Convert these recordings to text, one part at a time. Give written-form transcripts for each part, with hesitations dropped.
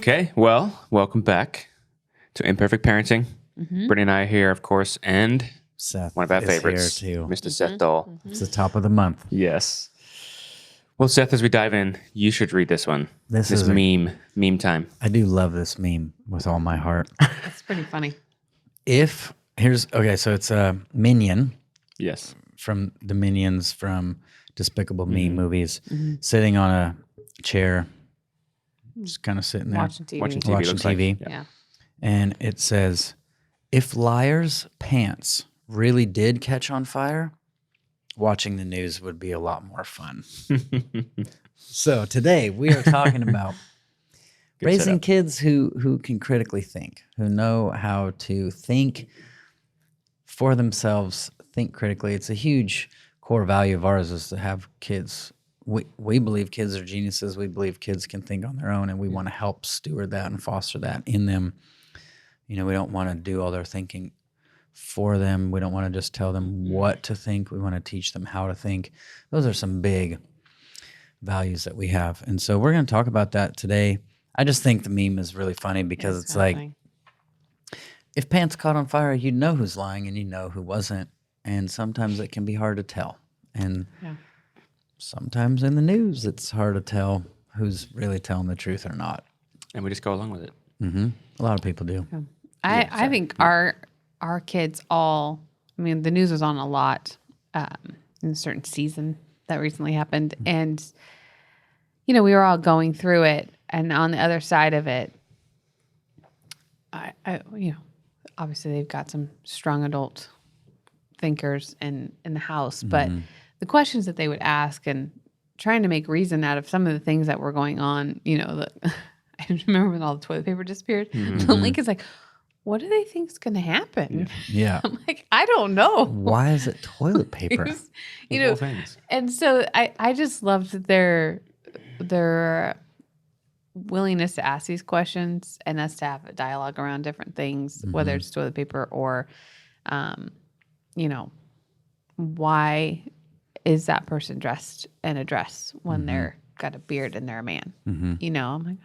Okay, well, welcome back to Imperfect Parenting. Brittney and I are here, of course, and Seth one of our is favorites, here too. Mr. Seth Dahl. It's the top of the month. Yes. Well, Seth, as we dive in, you should read this one. This This is meme time. I do love this meme with all my heart. It's pretty funny. So it's a minion Yes. from the Minions from Despicable Me movies, sitting on a chair, just kind of sitting there Watching TV. Watching TV. watching looks like. TV. Yeah. And it says, "If liars' pants really did catch on fire, watching the news would be a lot more fun." So today we are talking about raising setup. kids who can critically think, who know how to think for themselves, think critically. It's a huge core value of ours is to have kids. We believe kids are geniuses. We believe kids can think on their own, and we want to help steward that and foster that in them. You know, we don't want to do all their thinking for them. We don't want to just tell them what to think. We want to teach them how to think. Those are some big values that we have. And so we're going to talk about that today. I just think the meme is really funny because it's like, funny. if pants caught on fire, you know who's lying and you know who wasn't. And sometimes it can be hard to tell. And sometimes in the news, it's hard to tell who's really telling the truth or not. And we just go along with it. A lot of people do. I think our kids all, I mean, the news was on a lot in a certain season that recently happened. And, you know, we were all going through it. And on the other side of it, you know, obviously they've got some strong adult thinkers in the house. But the questions that they would ask and trying to make reason out of some of the things that were going on, you know, I remember when all the toilet paper disappeared. The link is like, what do they think is going to happen? Yeah. I'm like, I don't know. Why is it toilet paper? You Of know, all things. and so I just loved their willingness to ask these questions and us to have a dialogue around different things, whether it's toilet paper or, you know, why is that person dressed in a dress when they're got a beard and they're a man? You know, I'm like,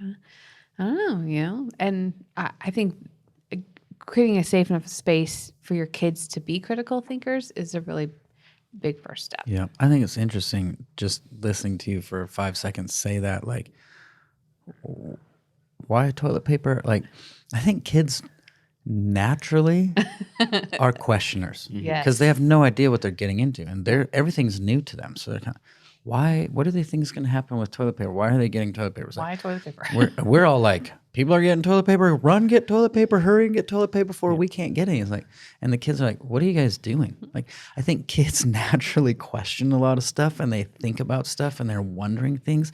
I don't know, you know, and I think creating a safe enough space for your kids to be critical thinkers is a really big first step. Yeah. I think it's interesting just listening to you for 5 seconds say that, like, why toilet paper? Like, I think kids naturally are questioners. Yes. Because they have no idea what they're getting into, and everything's new to them. So they're kind of, what do they think is going to happen with toilet paper? Why are they getting toilet paper? It's Why like, toilet paper? we're all like, people are getting toilet paper. Run, get toilet paper. Hurry and get toilet paper before we can't get any. It's like, and the kids are like, what are you guys doing? Like, I think kids naturally question a lot of stuff, and they think about stuff, and they're wondering things.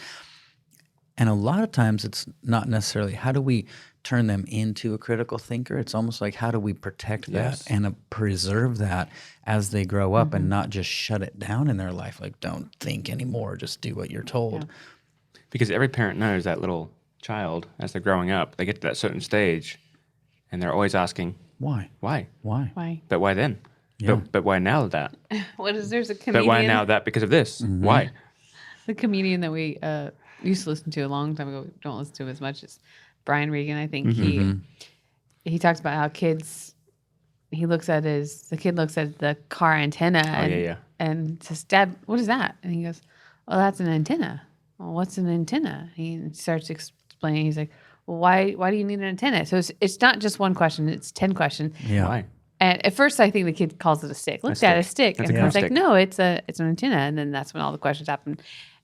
And a lot of times it's not necessarily how do we turn them into a critical thinker. It's almost like how do we protect that and preserve that as they grow up and not just shut it down in their life. Like, don't think anymore. Just do what you're told. Yeah. Because every parent knows that little child, as they're growing up, they get to that certain stage and they're always asking, Why? why? Why? Why? But why then? Yeah. But why now that? There's a comedian. But why now that? Because of this. Why? The comedian that we used to listen to a long time ago, we don't listen to him as much, as Brian Regan. I think he talks about how kids, the kid looks at the car antenna and says, "Dad, what is that?" And he goes, "Oh, that's an antenna." "Well, what's an antenna?" He starts explaining. He's like, "Well, why do you need an antenna?" So it's not just one question; it's 10 questions. Yeah. Why? And at first, I think the kid calls it a stick. Look, Dad, a stick. That's And a I was like, stick. no, it's an antenna. And then that's when all the questions happen.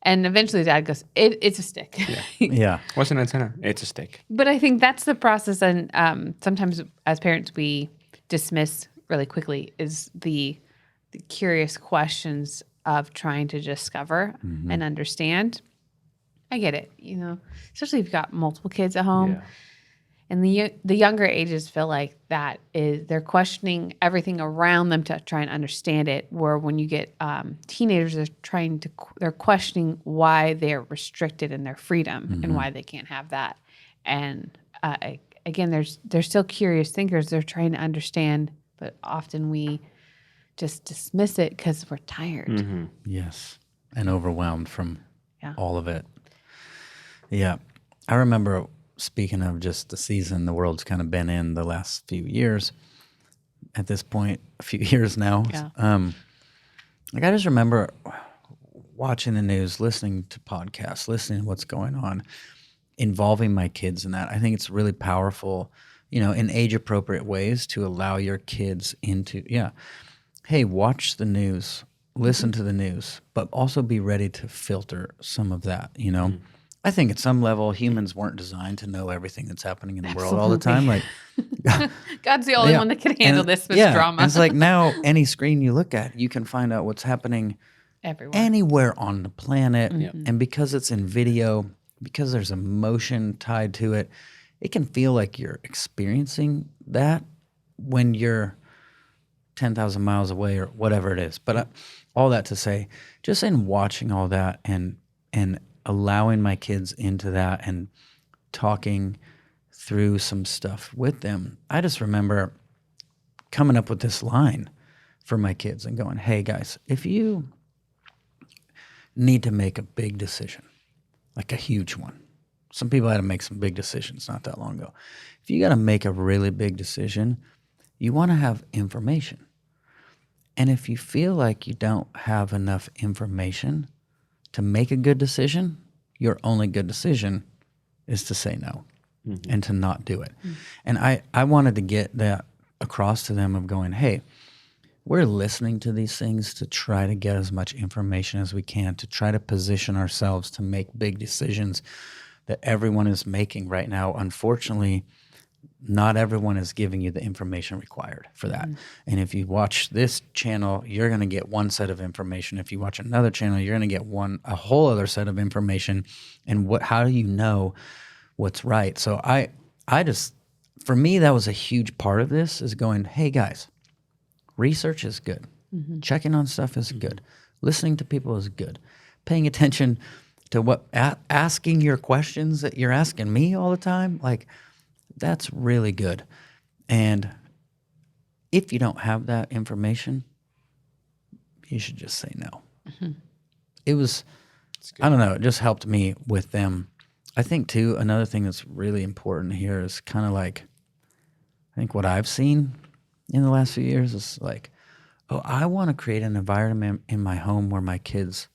And eventually, Dad goes, it's a stick. Yeah. What's an antenna? It's a stick. But I think that's the process. And sometimes as parents, we dismiss really quickly is the curious questions of trying to discover and understand. I get it, you know, especially if you've got multiple kids at home. Yeah. And the younger ages feel like that is they're questioning everything around them to try and understand it. Where when you get teenagers, they're questioning why they're restricted in their freedom and why they can't have that. And again, they're still curious thinkers. They're trying to understand, but often we just dismiss it because we're tired. Yes. And overwhelmed from all of it. Yeah. I remember speaking of just the season the world's kind of been in the last few years, at this point, a few years now. Yeah. Like I just remember watching the news, listening to podcasts, listening to what's going on, involving my kids in that. I think it's really powerful, in age appropriate ways to allow your kids into, hey, watch the news, listen to the news, but also be ready to filter some of that, I think at some level humans weren't designed to know everything that's happening in the world all the time. Like God's the only one that can handle this much drama. And it's like now any screen you look at, you can find out what's happening Everywhere. anywhere on the planet. Mm-hmm. And because it's in video, because there's emotion tied to it, it can feel like you're experiencing that when you're 10,000 miles away or whatever it is. But all that to say, just in watching all that and allowing my kids into that and talking through some stuff with them, I just remember coming up with this line for my kids and going, hey guys, if you need to make a big decision, like a huge one. Some people had to make some big decisions not that long ago. If you got to make a really big decision, you want to have information. And if you feel like you don't have enough information to make a good decision, your only good decision is to say no and to not do it. And I wanted to get that across to them of going, hey, we're listening to these things to try to get as much information as we can, to try to position ourselves to make big decisions that everyone is making right now. Unfortunately, not everyone is giving you the information required for that. And if you watch this channel, you're going to get one set of information. If you watch another channel, you're going to get a whole other set of information. And how do you know what's right? So for me, that was a huge part of this, is going, hey guys, research is good. Checking on stuff is good. Listening to people is good. Paying attention to asking your questions that you're asking me all the time, like that's really good. And if you don't have that information, you should just say no. It was, I don't know, it just helped me with them. I think too, another thing that's really important here is kind of like, I think what I've seen in the last few years is like, I want to create an environment in my home where my kids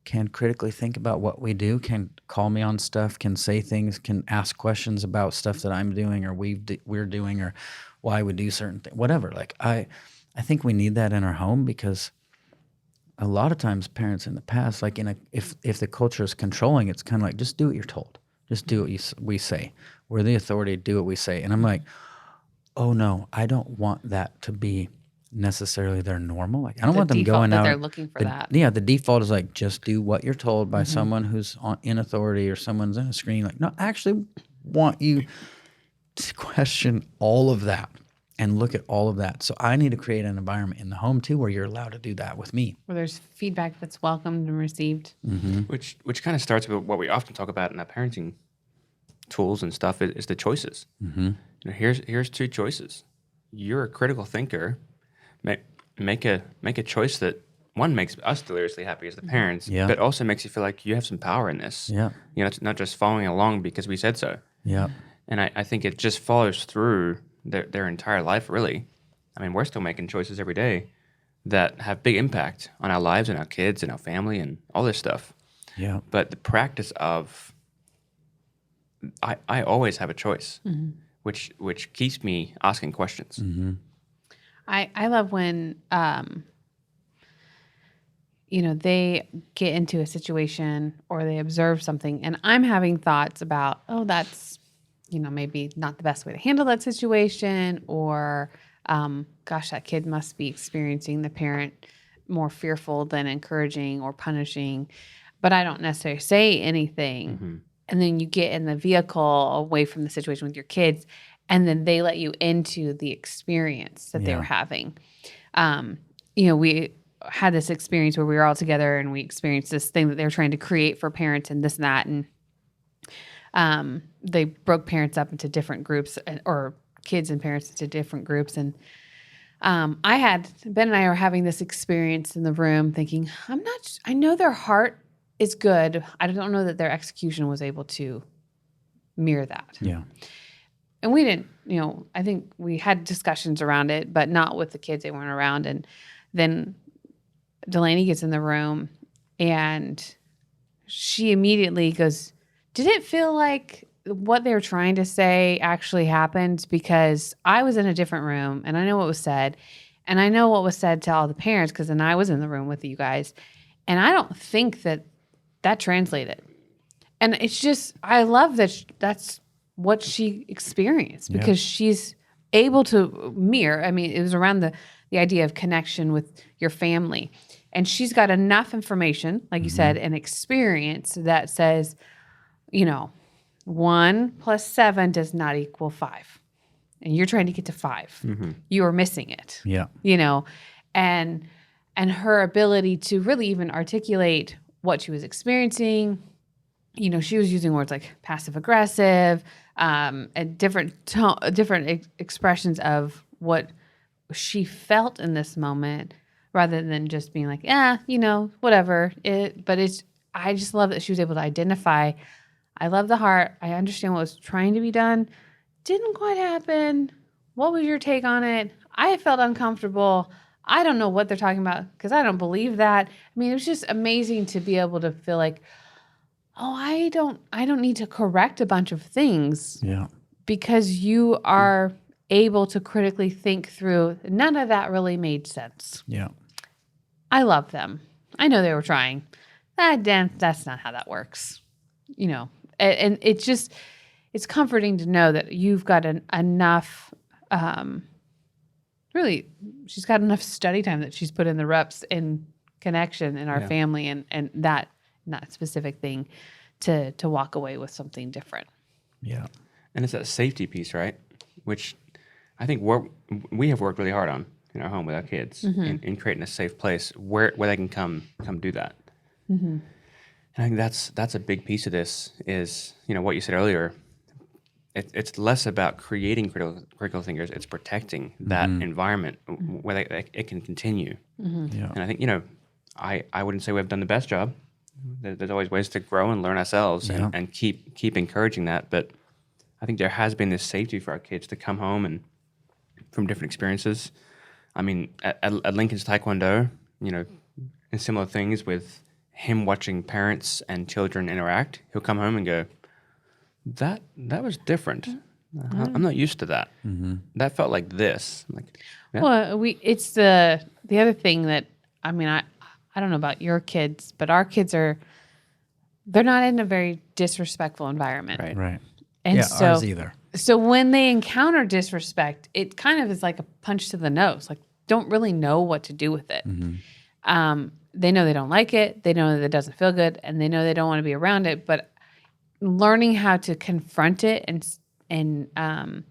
can critically think about what we do, can call me on stuff, can say things, can ask questions about stuff that I'm doing or we're doing or why we do certain things, whatever. Like I think we need that in our home, because a lot of times parents in the past, like if the culture is controlling, it's kind of like, just do what you're told. Just do what we say. We're the authority, do what we say. And I'm like, oh no, I don't want that to be necessarily their normal. Like I don't want them going out. They're looking for that. Yeah, the default is like, just do what you're told by someone who's in authority or someone's in a screen. Like, no, I actually want you to question all of that and look at all of that. So I need to create an environment in the home too where you're allowed to do that with me. Where there's feedback that's welcomed and received. Which kind of starts with what we often talk about in our parenting tools and stuff is the choices. Here's two choices. You're a critical thinker. Make a choice that, one, makes us deliriously happy as the parents, but also makes you feel like you have some power in this. It's not just following along because we said so. And I think it just follows through their entire life, really. I mean, we're still making choices every day that have big impact on our lives and our kids and our family and all this stuff. But the practice of, I always have a choice, which keeps me asking questions. I love when, they get into a situation or they observe something and I'm having thoughts about, that's, maybe not the best way to handle that situation, or, gosh, that kid must be experiencing the parent more fearful than encouraging or punishing, but I don't necessarily say anything. And then you get in the vehicle away from the situation with your kids, and then they let you into the experience that they were having. We had this experience where we were all together and we experienced this thing that they were trying to create for parents and this and that. And they broke parents up into different groups, or kids and parents into different groups. And Ben and I were having this experience in the room thinking, I know their heart is good. I don't know that their execution was able to mirror that. Yeah. And we didn't, I think we had discussions around it, but not with the kids. They weren't around. And then Delaney gets in the room and she immediately goes, did it feel like what they were trying to say actually happened? Because I was in a different room and I know what was said. And I know what was said to all the parents because then I was in the room with you guys. And I don't think that translated. And it's just, I love that that's what she experienced because she's able to mirror. I mean, it was around the idea of connection with your family. And she's got enough information, like you said, and experience that says, 1 + 7 does not equal 5. And you're trying to get to 5. You are missing it. Yeah. And her ability to really even articulate what she was experiencing. She was using words like passive aggressive, and different expressions of what she felt in this moment, rather than just being like, whatever. I just love that she was able to identify. I love the heart. I understand what was trying to be done. Didn't quite happen. What was your take on it? I felt uncomfortable. I don't know what they're talking about because I don't believe that. I mean, it was just amazing to be able to feel like, I don't need to correct a bunch of things. Yeah. Because you are able to critically think through. None of that really made sense. Yeah. I love them. I know they were trying. That's not how that works. And it's comforting to know that you've got enough, really, she's got enough study time that she's put in the reps in connection in our family and that not specific thing to walk away with something different. Yeah. And it's that safety piece, right? Which I think we have worked really hard on in our home with our kids in creating a safe place where they can come do that. And I think that's a big piece of this is, what you said earlier. It's less about creating critical thinkers. It's protecting that environment where it can continue. Yeah. And I think, I wouldn't say we've done the best job. There's always ways to grow and learn ourselves and keep encouraging that. But I think there has been this safety for our kids to come home and from different experiences. I mean, at Lincoln's Taekwondo, and similar things with him watching parents and children interact, he'll come home and go, that was different. I'm not used to that. That felt like this. Well, it's the other thing that, I mean, I don't know about your kids, but our kids they're not in a very disrespectful environment. Right. And ours either. So when they encounter disrespect, it kind of is like a punch to the nose. Like, don't really know what to do with it. They know they don't like it. They know that it doesn't feel good, and they know they don't want to be around it. But learning how to confront it and kind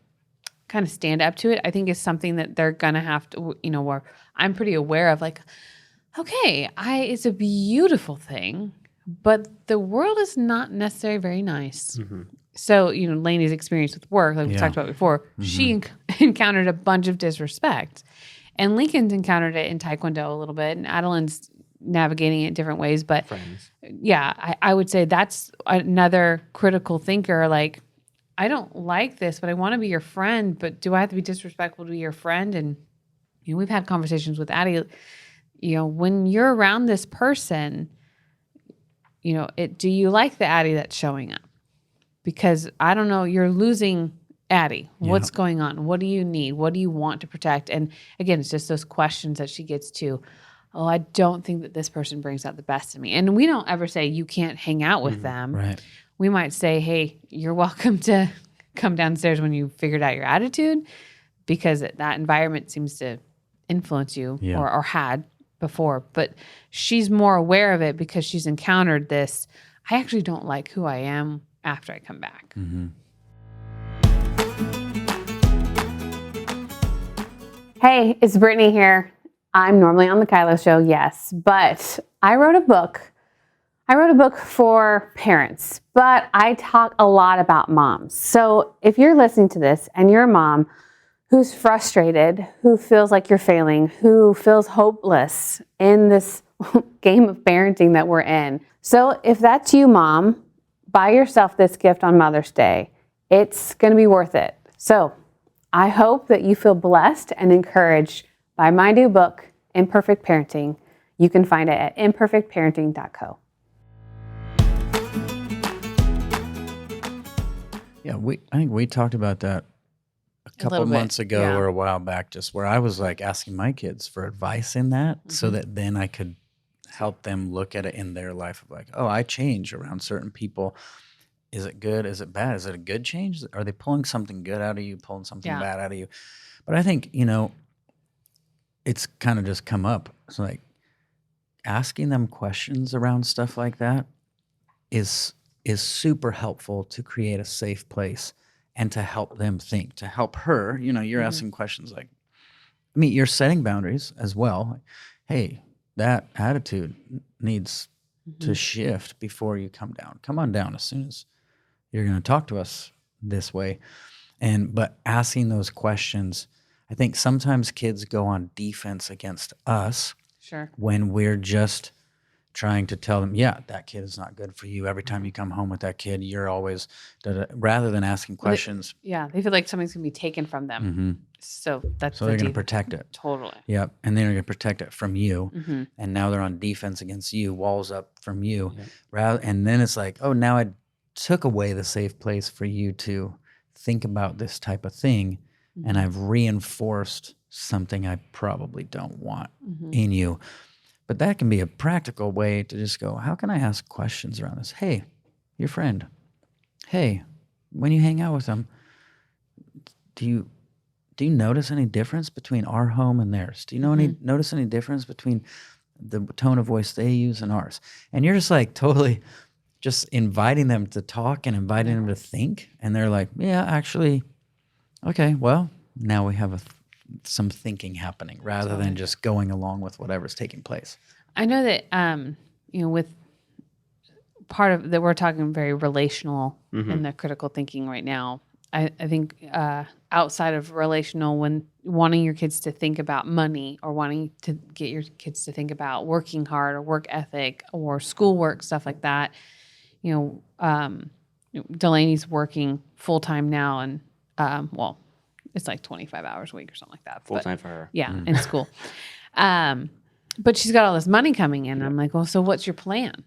of stand up to it, I think is something that they're gonna have to. Where I'm pretty aware of, like, okay, it's a beautiful thing, but the world is not necessarily very nice. So, Lainey's experience with work, like we talked about before, she encountered a bunch of disrespect. And Lincoln's encountered it in Taekwondo a little bit, and Adeline's navigating it different ways. But Friends. Yeah, I would say that's another critical thinker. Like, I don't like this, but I want to be your friend, but do I have to be disrespectful to be your friend? And we've had conversations with Addie, when you're around this person, do you like the Addie that's showing up? Because I don't know, you're losing Addie. What's going on? What do you need? What do you want to protect? And again, it's just those questions that she gets to. Oh, I don't think that this person brings out the best in me. And we don't ever say you can't hang out with them. Right. We might say, hey, you're welcome to come downstairs when you figured out your attitude, because that environment seems to influence you or had before. But she's more aware of it because she's encountered this. I actually don't like who I am after I come back. Hey, it's Brittney here. I'm normally on the Kylo Show, yes, but I wrote a book. I wrote a book for parents, but I talk a lot about moms. So if you're listening to this and you're a mom who's frustrated, who feels like you're failing, who feels hopeless in this game of parenting that we're in. So if that's you, mom, buy yourself this gift on Mother's Day. It's going to be worth it. So I hope that you feel blessed and encouraged by my new book, Imperfect Parenting. You can find it at imperfectparenting.co. Yeah, I think we talked about that a couple little bit, months ago yeah. or a while back, just where I was like asking my kids for advice in that so that then I could help them look at it in their life of like, oh, I change around certain people. Is it good? Is it bad? Is it a good change? Are they pulling something good out of you, pulling something bad out of you? But I think, it's kind of just come up. It's like asking them questions around stuff like that is super helpful to create a safe place and to help them think, to help her. You're asking questions like, you're setting boundaries as well. Like, hey, that attitude needs to shift before you come down. Come on down as soon as you're going to talk to us this way. But asking those questions, I think sometimes kids go on defense against us when we're just trying to tell them, yeah, that kid is not good for you. Every time you come home with that kid, you're always, rather than asking questions. They feel like something's going to be taken from them. So they're going to protect it. Totally. Yep. And they're going to protect it from you. And now they're on defense against you, walls up from you. And then it's like, oh, now I took away the safe place for you to think about this type of thing. And I've reinforced something I probably don't want in you. But that can be a practical way to just go, how can I ask questions around this? Hey, your friend. Hey, when you hang out with them, do you notice any difference between our home and theirs? Do you notice any difference between the tone of voice they use and ours? And you're just like totally just inviting them to talk and inviting them to think. And they're like, yeah, actually, okay, well, now we have some thinking happening rather than just going along with whatever's taking place. I know that, with part of that, we're talking very relational in the critical thinking right now. I think outside of relational, when wanting your kids to think about money or wanting to get your kids to think about working hard or work ethic or schoolwork, stuff like that, Delaney's working full time now and, it's like 25 hours a week or something like that. Full time for her. Yeah, in school. But she's got all this money coming in. I'm like, well, so what's your plan?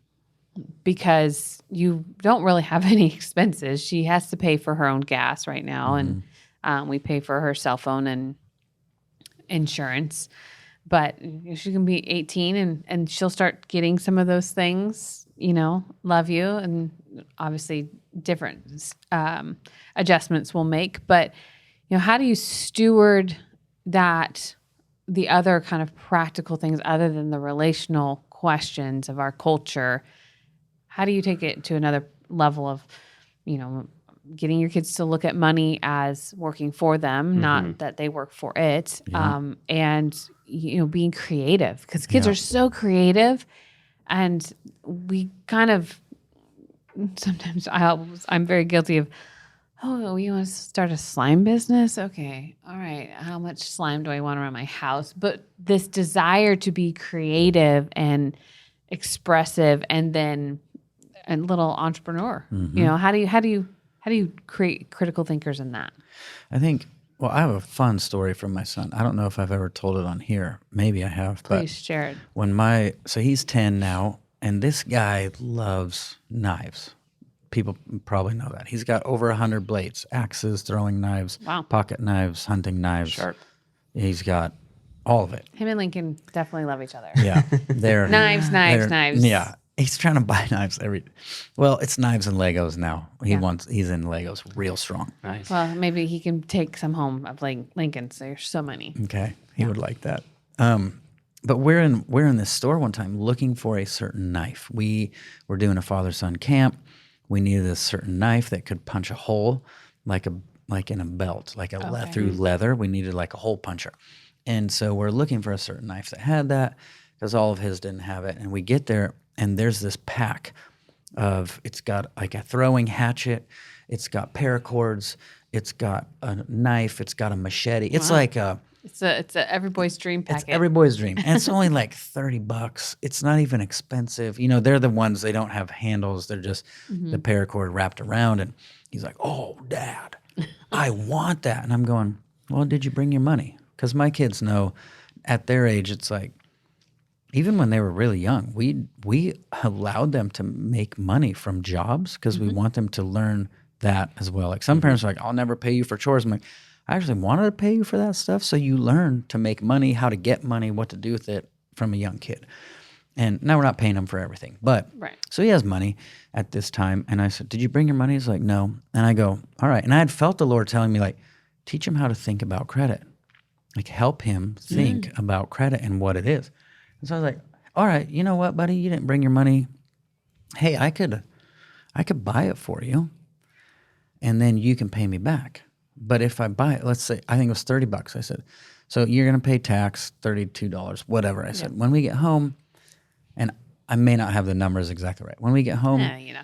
Because you don't really have any expenses. She has to pay for her own gas right now. And we pay for her cell phone and insurance. But she can be 18 and she'll start getting some of those things, love you. And obviously different adjustments we'll make. But how do you steward that, the other kind of practical things other than the relational questions of our culture? How do you take it to another level of, getting your kids to look at money as working for them, not that they work for it, and, being creative? Because kids are so creative, and we kind of, sometimes I'm very guilty of, oh, you want to start a slime business? Okay. All right. How much slime do I want around my house? But this desire to be creative and expressive and then a little entrepreneur, how do you create critical thinkers in that? I think, I have a fun story from my son. I don't know if I've ever told it on here. Maybe I have. Please share it. So he's 10 now, and this guy loves knives. People probably know that. He's got over 100 blades, axes, throwing knives, pocket knives, hunting knives. Sharp. He's got all of it. Him and Lincoln definitely love each other. Yeah. They're knives. Yeah. He's trying to buy knives it's knives and Legos now. He's in Legos real strong. Nice. Well, maybe he can take some home of Lincoln's. There's so many. Okay. He would like that. But we're in this store one time looking for a certain knife. We were doing a father-son camp. We needed a certain knife that could punch a hole like in a belt, through leather. We needed like a hole puncher. And so we're looking for a certain knife that had that because all of his didn't have it. And we get there and there's this pack it's got like a throwing hatchet. It's got paracords. It's got a knife. It's got a machete. It's like It's a every boy's dream It's packet. every boy's dream. And it's only like $30. It's not even expensive. You know, they're the ones, they don't have handles. They're just the paracord wrapped around. And he's like, oh, Dad, I want that. And I'm going, well, did you bring your money? Because my kids know at their age, it's like, even when they were really young, we allowed them to make money from jobs because we want them to learn that as well. Like some parents are like, I'll never pay you for chores. I'm like, I actually wanted to pay you for that stuff so you learn to make money, how to get money, what to do with it from a young kid. And now we're not paying him for everything. But so he has money at this time. And I said, did you bring your money? He's like, no. And I go, all right. And I had felt the Lord telling me, like, teach him how to think about credit. Like, help him think about credit and what it is. And so I was like, all right, you know what, buddy? You didn't bring your money. Hey, I could buy it for you, and then you can pay me back. But if I buy it, let's say, I think it was $30. I said, so you're going to pay tax, $32, whatever. I said, when we get home, and I may not have the numbers exactly right. When we get home,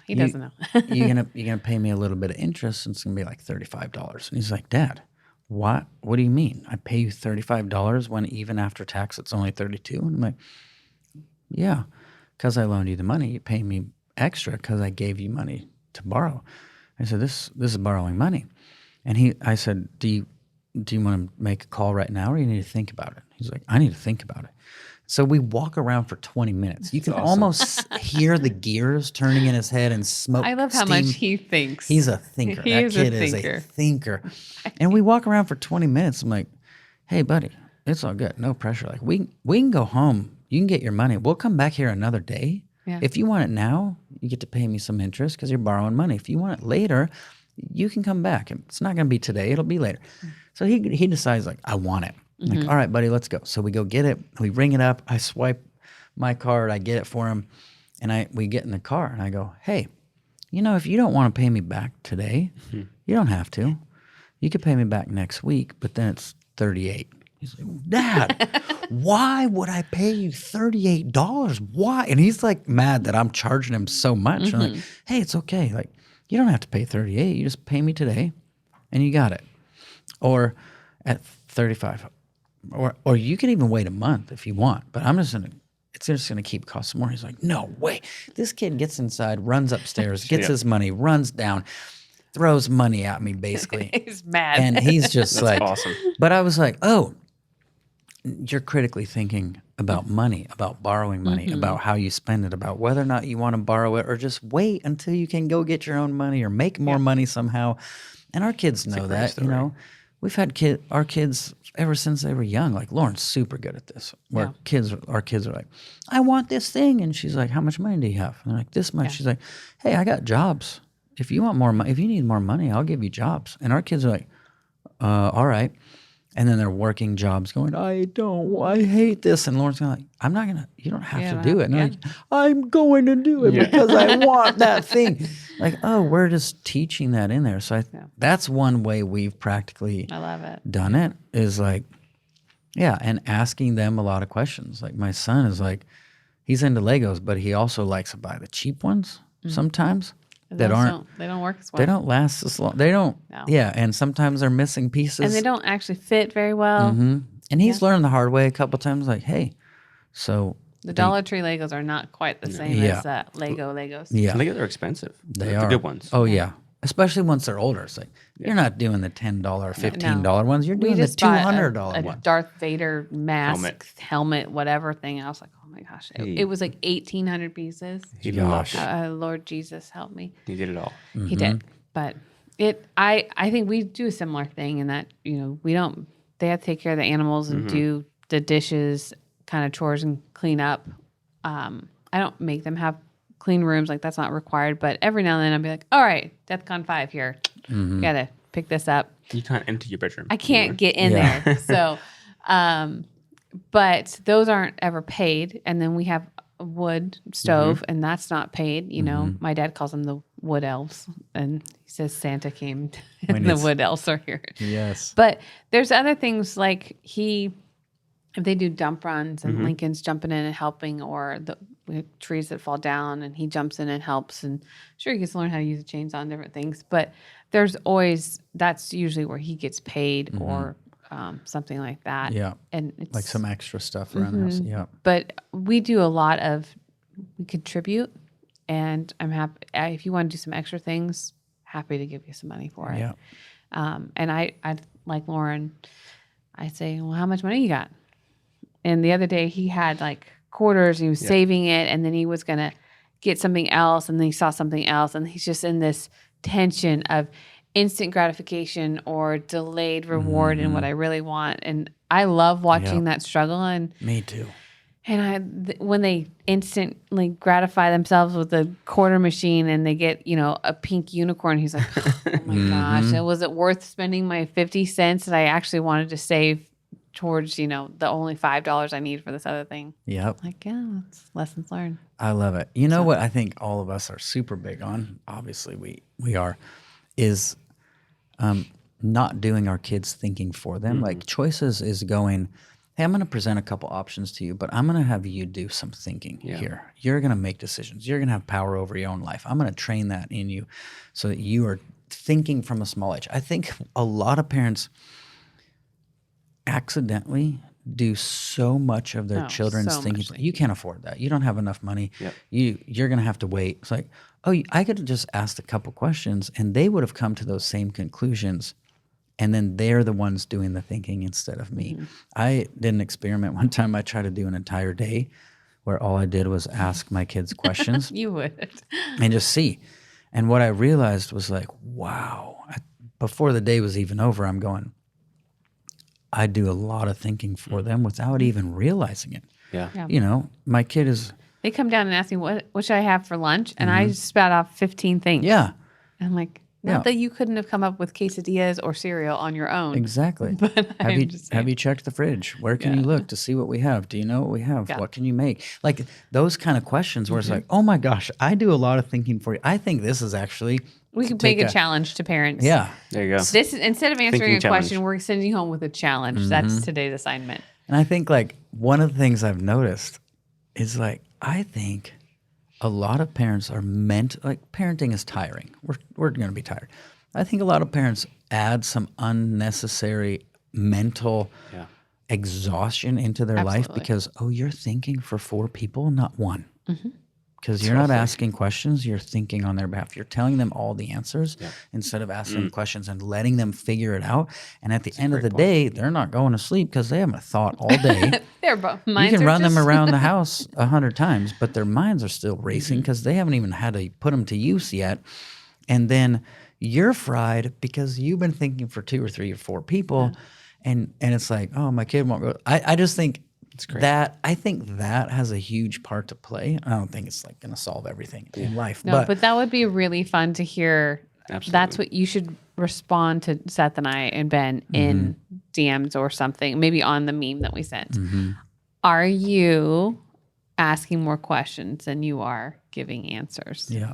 He doesn't know. you're gonna pay me a little bit of interest, and it's gonna be like $35. And he's like, Dad, what do you mean? I pay you $35 when even after tax it's only $32? And I'm like, yeah, because I loaned you the money. You pay me extra because I gave you money to borrow. I said, this is borrowing money. And I said, do you want to make a call right now, or you need to think about it? He's like, I need to think about it. So we walk around for 20 minutes. You can almost hear the gears turning in his head and smoke. I love how steam. much he thinks. He's a thinker. That kid is a thinker. And we walk around for 20 minutes. I'm like, hey, buddy, it's all good. No pressure. Like we can go home. You can get your money. We'll come back here another day. Yeah. If you want it now, you get to pay me some interest because you're borrowing money. If you want it later, you can come back. It's not going to be today. It'll be later. So he decides, like, I want it. I'm like, all right, buddy, let's go. So we go get it. We ring it up. I swipe my card. I get it for him. And we get in the car. And I go, hey, if you don't want to pay me back today, you don't have to. You could pay me back next week, but then it's $38. He's like, Dad, why would I pay you $38? Why? And he's like mad that I'm charging him so much. I'm like, hey, it's okay. Like, you don't have to pay $38. You just pay me today and you got it. Or at $35. Or you can even wait a month if you want. But it's just gonna keep costing more. He's like, no way. This kid gets inside, runs upstairs, gets his money, runs down, throws money at me basically. He's mad. And he's just like, awesome. But I was like, oh, you're critically thinking about money, about borrowing money, about how you spend it, about whether or not you want to borrow it, or just wait until you can go get your own money or make more money somehow. And our kids know that, We've had our kids ever since they were young. Like Lauren's super good at this. Where our kids are like, I want this thing, and she's like, how much money do you have? And they're like, this much. She's like, hey, I got jobs. If you want more money, if you need more money, I'll give you jobs. And our kids are like, all right. And then they're working jobs going, I hate this. And Lauren's going like, you don't have to do it. And like, I'm going to do it because I want that thing. Like, oh, we're just teaching that in there. So that's one way we've practically done it is like, and asking them a lot of questions. Like my son is like, he's into Legos, but he also likes to buy the cheap ones sometimes. They don't work as well. They don't last as long. They don't. No. Yeah, and sometimes they're missing pieces. And they don't actually fit very well. And he's learned the hard way a couple times. Like, hey, so the Dollar Tree Legos are not quite the same as Legos. Yeah, Legos are expensive. They are the good ones. Oh yeah, especially once they're older. It's like you're not doing the $10, $15 ones. You're doing the $200 one. Darth Vader mask, helmet, whatever thing. And I was like, oh my gosh, it was like 1,800 pieces. Gosh. Lord Jesus, help me. He did it all. He did, but I think we do a similar thing in that they have to take care of the animals and do the dishes, kind of chores and clean up. I don't make them have clean rooms, like that's not required, but every now and then I'll be like, all right, DEFCON 5 here. Gotta pick this up. You can't empty your bedroom. I can't get in there. So, but those aren't ever paid. And then we have a wood stove and that's not paid. My dad calls them the wood elves and he says Santa came and the wood elves are here. Yes. But there's other things like if they do dump runs and Lincoln's jumping in and helping, or we have trees that fall down and he jumps in and helps, and sure he gets to learn how to use a chainsaw and different things, but that's usually where he gets paid, or something like that. Yeah. And it's Like some extra stuff around the house. Yeah. but we do a lot of, we contribute, and I'm happy if you want to do some extra things, happy to give you some money for it. Yeah. And I like Lauren, I say, well, how much money you got? And the other day he had like quarters, and he was saving it, and then he was going to get something else, and then he saw something else, and he's just in this tension of instant gratification or delayed reward and what I really want. And I love watching that struggle. And Me too. and when they instantly gratify themselves with a quarter machine and they get, a pink unicorn, he's like, oh my gosh, was it worth spending my 50 cents that I actually wanted to save towards, the only $5 I need for this other thing? Yep. Like, yeah, that's lessons learned. I love it. You know what I think all of us are super big on, obviously we are, is not doing our kids thinking for them. Like choices is going, hey, I'm going to present a couple options to you, but I'm going to have you do some thinking here. You're going to make decisions. You're going to have power over your own life. I'm going to train that in you so that you are thinking from a small age. I think a lot of parents accidentally do so much of their children's thinking. You can't afford that. You don't have enough money. Yep. You're going to have to wait. It's like, oh, I could have just asked a couple questions and they would have come to those same conclusions. And then they're the ones doing the thinking instead of me. I did an experiment one time. I tried to do an entire day where all I did was ask my kids questions. You would. And just see. And what I realized was like, wow. Before the day was even over, I'm going, I do a lot of thinking for them without even realizing it. Yeah. My kid is... They come down and ask me, what should I have for lunch? And I spat off 15 things. Yeah. And I'm like, not that you couldn't have come up with quesadillas or cereal on your own. Exactly. But Have you checked the fridge? Where can you look to see what we have? Do you know what we have? Yeah. What can you make? Like those kind of questions where it's like, oh my gosh, I do a lot of thinking for you. I think this is actually... We could make a challenge to parents. Yeah. There you go. This is, instead of answering Thinking a challenge. question, we're sending you home with a challenge. That's today's assignment. And I think like one of the things I've noticed is like, I think a lot of parents are parenting is tiring. We're going to be tired. I think a lot of parents add some unnecessary mental exhaustion into their life because, you're thinking for 4 people, not one. Because you're not asking questions, you're thinking on their behalf. You're telling them all the answers instead of asking them questions and letting them figure it out. And at the end of the day, they're not going to sleep because they haven't thought all day. Their minds You can are run them just- around the house 100 times, but their minds are still racing because they haven't even had to put them to use yet. And then you're fried because you've been thinking for 2 or 3 or 4 people. And it's like, oh, my kid won't go. I just think I think that has a huge part to play. I don't think it's like going to solve everything in life. No, but that would be really fun to hear. Absolutely. That's what you should respond to Seth and I and Ben in DMs or something, maybe on the meme that we sent. Are you asking more questions than you are giving answers? Yeah.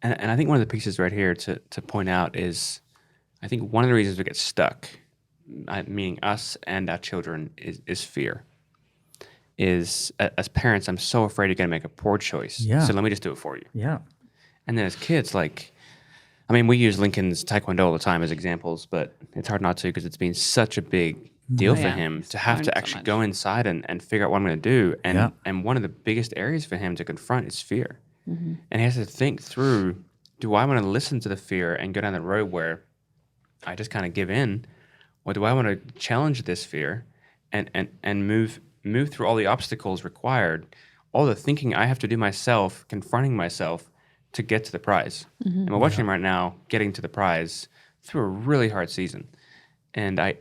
And I think one of the pieces right here to point out is, I think one of the reasons we get stuck, meaning us and our children, is fear. Is as parents, I'm so afraid you're going to make a poor choice. Yeah. So let me just do it for you. Yeah. And then as kids, we use Lincoln's Taekwondo all the time as examples, but it's hard not to because it's been such a big deal for him to have learned to so actually much. go inside and figure out what I'm going to do. And one of the biggest areas for him to confront is fear. And he has to think through, do I want to listen to the fear and go down the road where I just kind of give in, or do I want to challenge this fear and move through all the obstacles required, all the thinking I have to do myself, confronting myself to get to the prize. And we're watching him right now getting to the prize through a really hard season. And I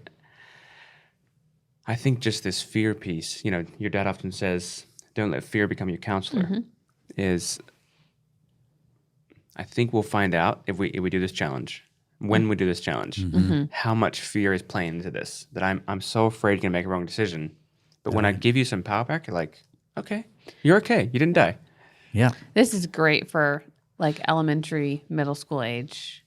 think just this fear piece, your dad often says, don't let fear become your counselor, is I think we'll find out if we do this challenge, when we do this challenge, how much fear is playing into this, that I'm so afraid you're going to make a wrong decision. But when I give you some power back, you're like, okay, you're okay. You didn't die. Yeah. This is great for elementary, middle school age.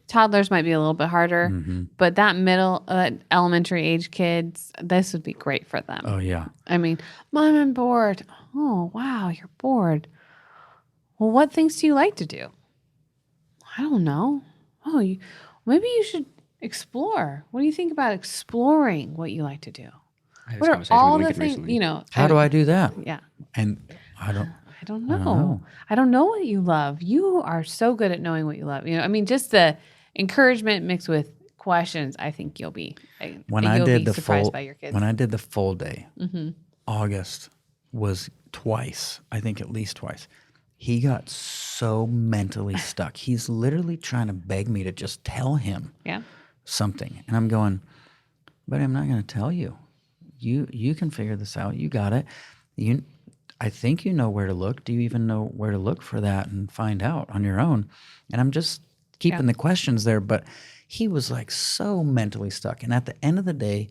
Toddlers might be a little bit harder, but that middle elementary age kids, this would be great for them. Oh, yeah. Mom, I'm bored. Oh, wow, you're bored. Well, what things do you like to do? I don't know. Oh, maybe you should Explore. What do you think about exploring what you like to do? I had this What are conversation all with the Lincoln things, recently. you know? How do I do that? Yeah. And I don't. I don't know. I don't know what you love. You are so good at knowing what you love. You know, I mean, just the encouragement mixed with questions. I think you'll be surprised by your kids. When I did the full day, August was twice. I think at least twice. He got so mentally stuck. He's literally trying to beg me to just tell him Yeah. something, and I'm going, but I'm not going to tell you. You can figure this out. You got it. I think you know where to look. Do you even know where to look for that and find out on your own? And I'm just keeping the questions there, but he was like so mentally stuck. And at the end of the day,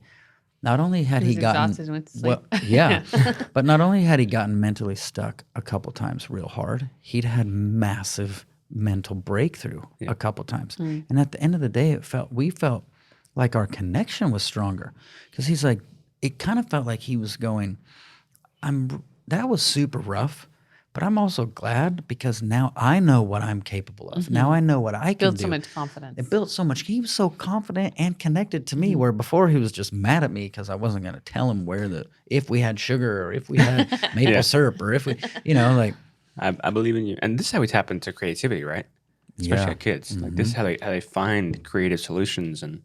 not only had he gotten exhausted and went to sleep. but not only had he gotten mentally stuck a couple times real hard, he'd had massive mental breakthrough a couple times. And at the end of the day, we felt like our connection was stronger, because he's like, it kind of felt like he was going, that was super rough, but I'm also glad because now I know what I'm capable of. Now I know what I can Build do. so much confidence. It built so much. He was so confident and connected to me, where before he was just mad at me because I wasn't going to tell him if we had sugar or if we had maple syrup or if we, like. I believe in you. And this is how we tap into creativity, right? Especially at kids. Like this is how they find creative solutions. And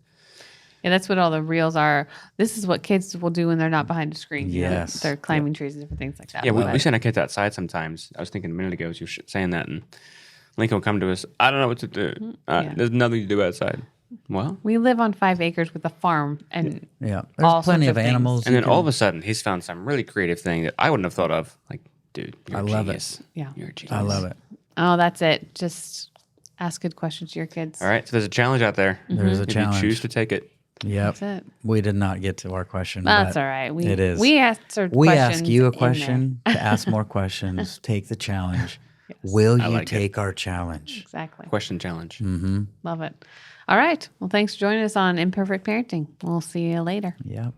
Yeah, that's what all the reels are. This is what kids will do when they're not behind a screen. you know? Yes. They're climbing trees and different things like that. yeah, we send our kids outside sometimes. I was thinking a minute ago as you were saying that, and Lincoln will come to us, I don't know what to do. There's nothing to do outside. Well, We live on 5 acres with a farm and Yeah, All there's plenty sorts of of things. animals. and then all of a sudden he's found some really creative thing that I wouldn't have thought of. Like, dude, you're I a love it. genius. Yeah. You're a genius. I love it. oh, that's it. Just ask good questions to your kids. All right, so there's a challenge out there. There's a If challenge. you choose to take it. Yep. That's it. We did not get to our question. That's but all right. it is. We answered We questions ask you a in there. question to ask more questions. Take the challenge. Will you like it. take our challenge? Exactly. Question challenge. Love it. All right. Well, thanks for joining us on Imperfect Parenting. We'll see you later. Yep.